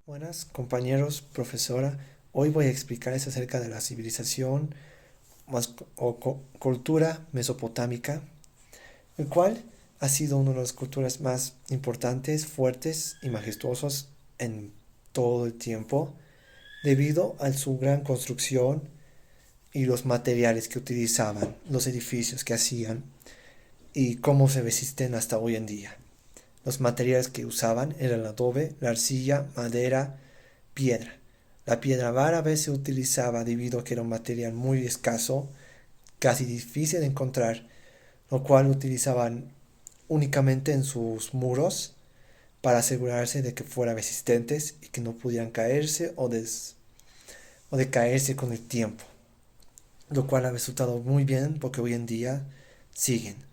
Buenas compañeros, profesora. Hoy voy a explicarles acerca de la civilización cultura mesopotámica, el cual ha sido una de las culturas más importantes, fuertes y majestuosas en todo el tiempo, debido a su gran construcción y los materiales que utilizaban, los edificios que hacían y cómo se resisten hasta hoy en día. Los materiales que usaban eran el adobe, la arcilla, madera, piedra. La piedra rara vez se utilizaba debido a que era un material muy escaso, casi difícil de encontrar, lo cual utilizaban únicamente en sus muros para asegurarse de que fueran resistentes y que no pudieran caerse o decaerse con el tiempo, lo cual ha resultado muy bien porque hoy en día siguen.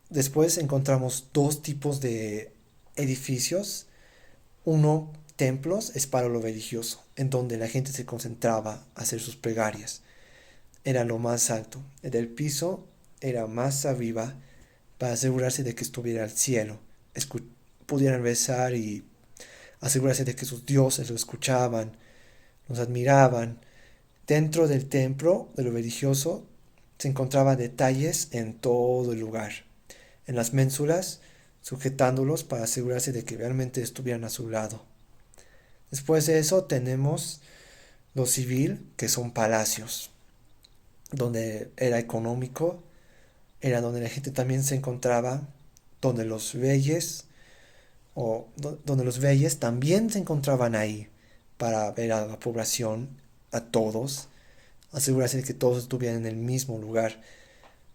Después encontramos dos tipos de edificios. Uno, templos, es para lo religioso, en donde la gente se concentraba a hacer sus plegarias. Era lo más alto. El del piso era más arriba para asegurarse de que estuviera al cielo. Pudieran rezar y asegurarse de que sus dioses lo escuchaban, los admiraban. Dentro del templo, de lo religioso, se encontraban detalles en todo el lugar. En las ménsulas, sujetándolos para asegurarse de que realmente estuvieran a su lado. Después de eso tenemos lo civil, que son palacios, donde era económico, era donde la gente también se encontraba, donde los reyes donde los reyes también se encontraban ahí para ver a la población, a todos, asegurarse de que todos estuvieran en el mismo lugar.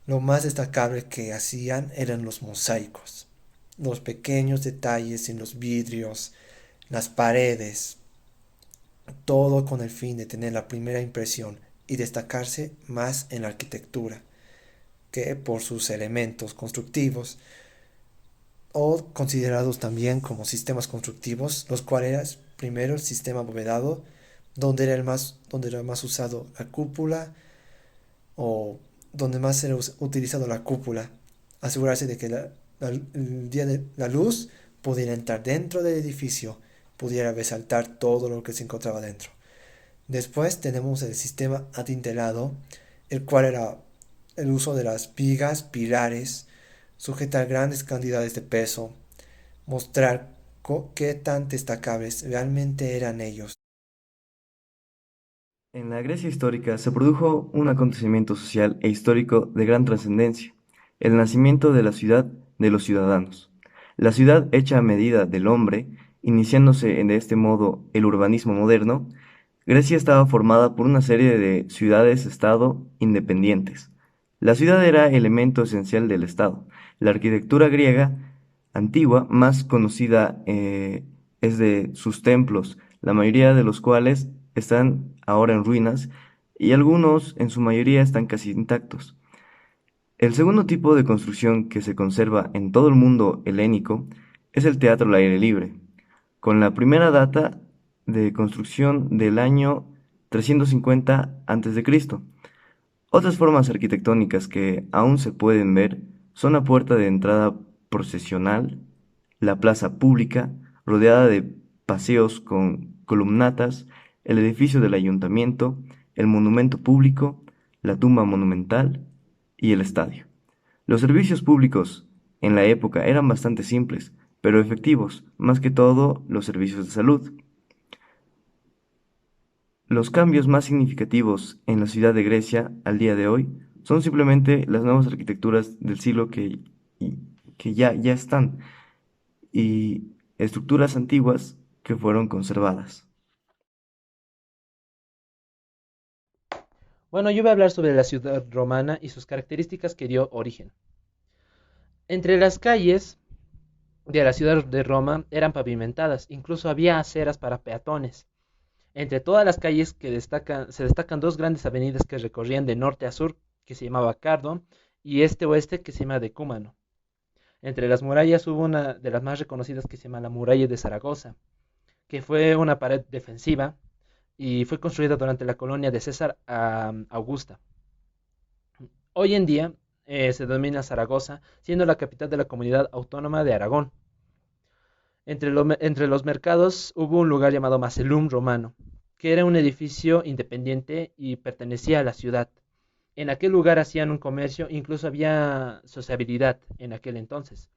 Lo más destacable que hacían eran los mosaicos, los pequeños detalles en los vidrios, las paredes, todo con el fin de tener la primera impresión y destacarse más en la arquitectura que por sus elementos constructivos o considerados también como sistemas constructivos, los cuales eran primero el sistema abovedado, donde era más usado la cúpula o donde más era utilizado la cúpula, asegurarse de que el día de la luz pudiera entrar dentro del edificio, pudiera resaltar todo lo que se encontraba dentro. Después tenemos el sistema adintelado, el cual era el uso de las vigas, pilares, sujetar grandes cantidades de peso, mostrar qué tan destacables realmente eran ellos. En la Grecia histórica se produjo un acontecimiento social e histórico de gran trascendencia, el nacimiento de la ciudad de los ciudadanos. La ciudad hecha a medida del hombre, iniciándose de este modo el urbanismo moderno, Grecia estaba formada por una serie de ciudades-estado independientes. La ciudad era elemento esencial del Estado. La arquitectura griega antigua más conocida es de sus templos, la mayoría de los cuales están ahora en ruinas y algunos en su mayoría están casi intactos. El segundo tipo de construcción que se conserva en todo el mundo helénico es el teatro al aire libre, con la primera data de construcción del año 350 a.C. Otras formas arquitectónicas que aún se pueden ver son la puerta de entrada procesional, la plaza pública, rodeada de paseos con columnatas, el edificio del ayuntamiento, el monumento público, la tumba monumental y el estadio. Los servicios públicos en la época eran bastante simples, pero efectivos, más que todo los servicios de salud. Los cambios más significativos en la ciudad de Grecia al día de hoy son simplemente las nuevas arquitecturas del siglo que ya están y estructuras antiguas que fueron conservadas. Bueno, yo voy a hablar sobre la ciudad romana y sus características que dio origen. Entre las calles de la ciudad de Roma eran pavimentadas, incluso había aceras para peatones. Entre todas las calles se destacan dos grandes avenidas que recorrían de norte a sur, que se llamaba Cardo, y este-oeste, que se llama Decúmano. Entre las murallas hubo una de las más reconocidas que se llama la muralla de Zaragoza, que fue una pared defensiva y fue construida durante la colonia de César Augusta. Hoy en día se denomina Zaragoza, siendo la capital de la comunidad autónoma de Aragón. Entre los mercados hubo un lugar llamado Macellum Romano, que era un edificio independiente y pertenecía a la ciudad. En aquel lugar hacían un comercio, incluso había sociabilidad en aquel entonces.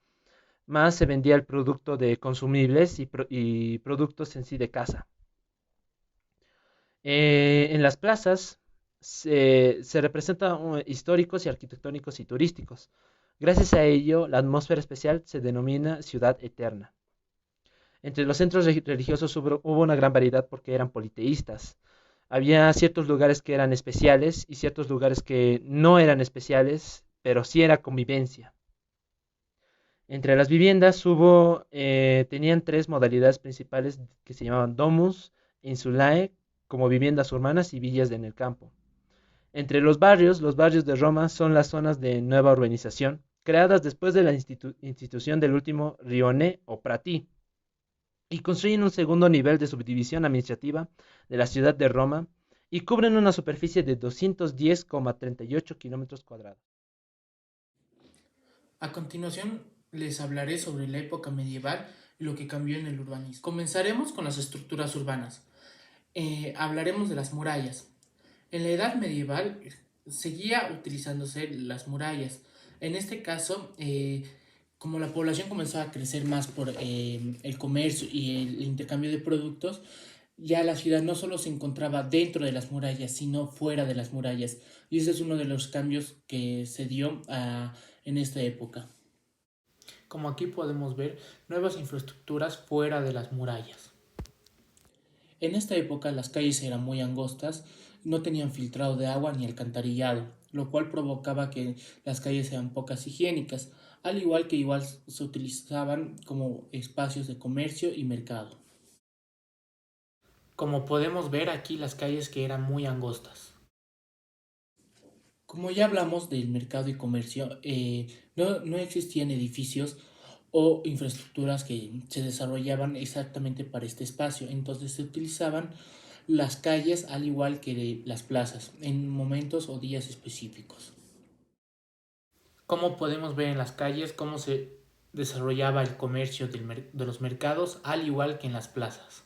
Más se vendía el producto de consumibles y productos en sí de casa. En las plazas se representan históricos y arquitectónicos y turísticos. Gracias a ello, la atmósfera especial se denomina ciudad eterna. Entre los centros religiosos hubo una gran variedad porque eran politeístas. Había ciertos lugares que eran especiales y ciertos lugares que no eran especiales, pero sí era convivencia. Entre las viviendas tenían tres modalidades principales que se llamaban domus, insulae, como viviendas urbanas y villas en el campo. Entre los barrios de Roma son las zonas de nueva urbanización, creadas después de la institución del último rione o prati, y construyen un segundo nivel de subdivisión administrativa de la ciudad de Roma y cubren una superficie de 210,38 kilómetros cuadrados. A continuación, les hablaré sobre la época medieval y lo que cambió en el urbanismo. Comenzaremos con las estructuras urbanas. Hablaremos de las murallas. En la edad medieval seguía utilizándose las murallas. En este caso, como la población comenzó a crecer más por el comercio y el intercambio de productos, ya la ciudad no solo se encontraba dentro de las murallas, sino fuera de las murallas. Y ese es uno de los cambios que se dio en esta época. Como aquí podemos ver, nuevas infraestructuras fuera de las murallas. En esta época las calles eran muy angostas, no tenían filtrado de agua ni alcantarillado, lo cual provocaba que las calles sean pocas higiénicas, al igual que se utilizaban como espacios de comercio y mercado. Como podemos ver aquí las calles que eran muy angostas. Como ya hablamos del mercado y comercio, no existían edificios o infraestructuras que se desarrollaban exactamente para este espacio. Entonces se utilizaban las calles al igual que las plazas en momentos o días específicos. Como podemos ver en las calles cómo se desarrollaba el comercio de los mercados al igual que en las plazas.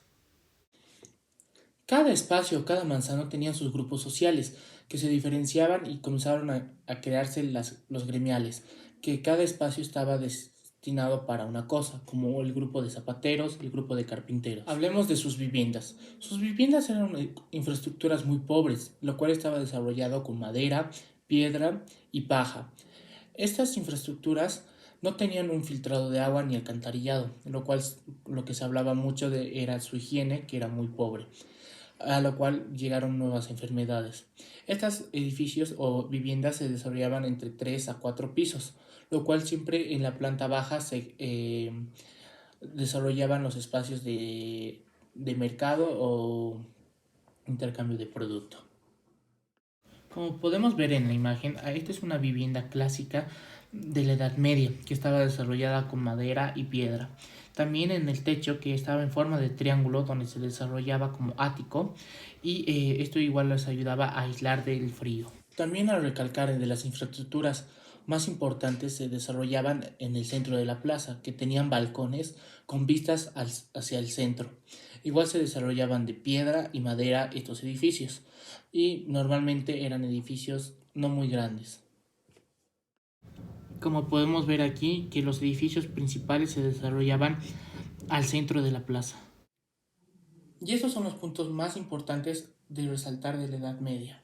Cada espacio, cada manzano tenía sus grupos sociales que se diferenciaban y comenzaron a crearse los gremiales, que cada espacio estaba destinado para una cosa, como el grupo de zapateros, el grupo de carpinteros. Hablemos de sus viviendas. Sus viviendas eran infraestructuras muy pobres, lo cual estaba desarrollado con madera, piedra y paja. Estas infraestructuras no tenían un filtrado de agua ni alcantarillado, lo que se hablaba mucho de era su higiene, que era muy pobre, a lo cual llegaron nuevas enfermedades. Estos edificios o viviendas se desarrollaban entre 3 a 4 pisos, lo cual siempre en la planta baja se desarrollaban los espacios de mercado o intercambio de producto. Como podemos ver en la imagen, esta es una vivienda clásica de la Edad Media que estaba desarrollada con madera y piedra. También en el techo que estaba en forma de triángulo donde se desarrollaba como ático y esto igual les ayudaba a aislar del frío. También al recalcar de las infraestructuras más importantes se desarrollaban en el centro de la plaza, que tenían balcones con vistas hacia el centro. Igual se desarrollaban de piedra y madera estos edificios y normalmente eran edificios no muy grandes. Como podemos ver aquí, que los edificios principales se desarrollaban al centro de la plaza. Y esos son los puntos más importantes de resaltar de la Edad Media.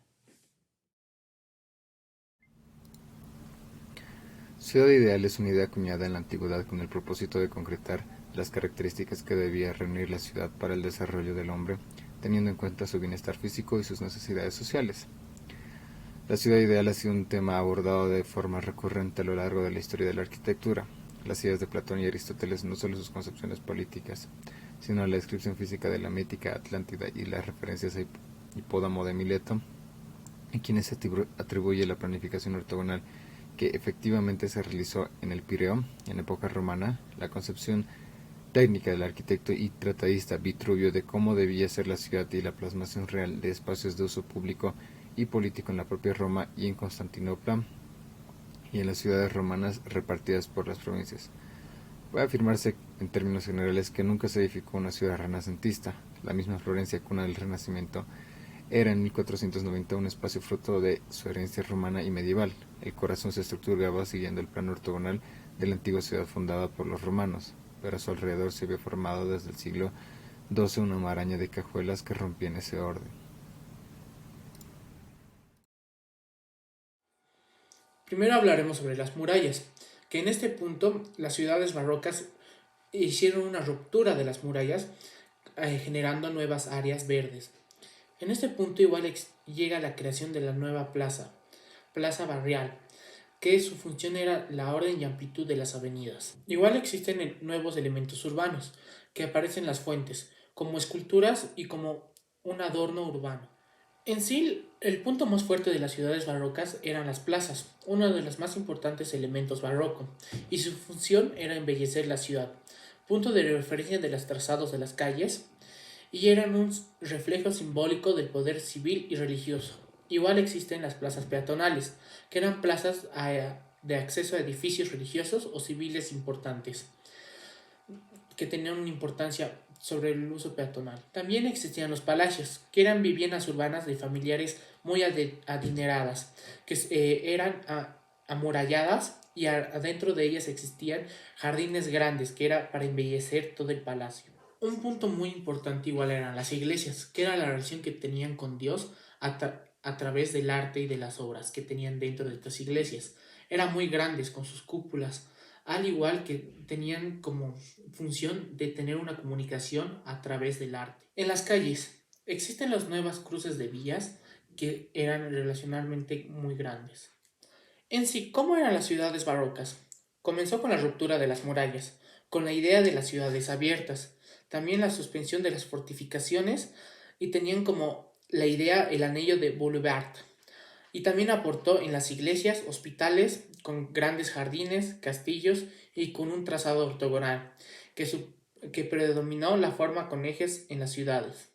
Ciudad ideal es una idea acuñada en la antigüedad con el propósito de concretar las características que debía reunir la ciudad para el desarrollo del hombre, teniendo en cuenta su bienestar físico y sus necesidades sociales. La ciudad ideal ha sido un tema abordado de forma recurrente a lo largo de la historia de la arquitectura. Las ideas de Platón y Aristóteles, no solo sus concepciones políticas, sino la descripción física de la mítica Atlántida y las referencias a Hipódamo de Mileto, a quienes se atribuye la planificación ortogonal que efectivamente se realizó en el Pireo, en época romana, la concepción técnica del arquitecto y tratadista Vitruvio de cómo debía ser la ciudad y la plasmación real de espacios de uso público y político en la propia Roma y en Constantinopla y en las ciudades romanas repartidas por las provincias. Puede afirmarse en términos generales que nunca se edificó una ciudad renacentista. La misma Florencia, cuna del Renacimiento, era en 1490 un espacio fruto de su herencia romana y medieval. El corazón se estructuraba siguiendo el plano ortogonal de la antigua ciudad fundada por los romanos, pero a su alrededor se había formado desde el siglo XII una maraña de cajuelas que rompían ese orden. Primero hablaremos sobre las murallas, que en este punto las ciudades barrocas hicieron una ruptura de las murallas, generando nuevas áreas verdes. En este punto igual llega la creación de la nueva plaza barrial, que su función era la orden y amplitud de las avenidas. Igual existen nuevos elementos urbanos, que aparecen en las fuentes, como esculturas y como un adorno urbano. En sí, el punto más fuerte de las ciudades barrocas eran las plazas, uno de los más importantes elementos barroco, y su función era embellecer la ciudad, punto de referencia de los trazados de las calles, y eran un reflejo simbólico del poder civil y religioso. Igual existen las plazas peatonales, que eran plazas de acceso a edificios religiosos o civiles importantes, que tenían una importancia sobre el uso peatonal. También existían los palacios, que eran viviendas urbanas de familiares muy adineradas, que eran amuralladas y adentro de ellas existían jardines grandes, que era para embellecer todo el palacio. Un punto muy importante igual eran las iglesias, que era la relación que tenían con Dios a través del arte y de las obras que tenían dentro de estas iglesias. Eran muy grandes con sus cúpulas, al igual que tenían como función de tener una comunicación a través del arte. En las calles existen las nuevas cruces de vías que eran relacionalmente muy grandes. En sí, ¿cómo eran las ciudades barrocas? Comenzó con la ruptura de las murallas, con la idea de las ciudades abiertas, también la suspensión de las fortificaciones y tenían como la idea el anillo de Boulevard. Y también aportó en las iglesias, hospitales, con grandes jardines, castillos y con un trazado ortogonal, que predominó la forma con ejes en las ciudades.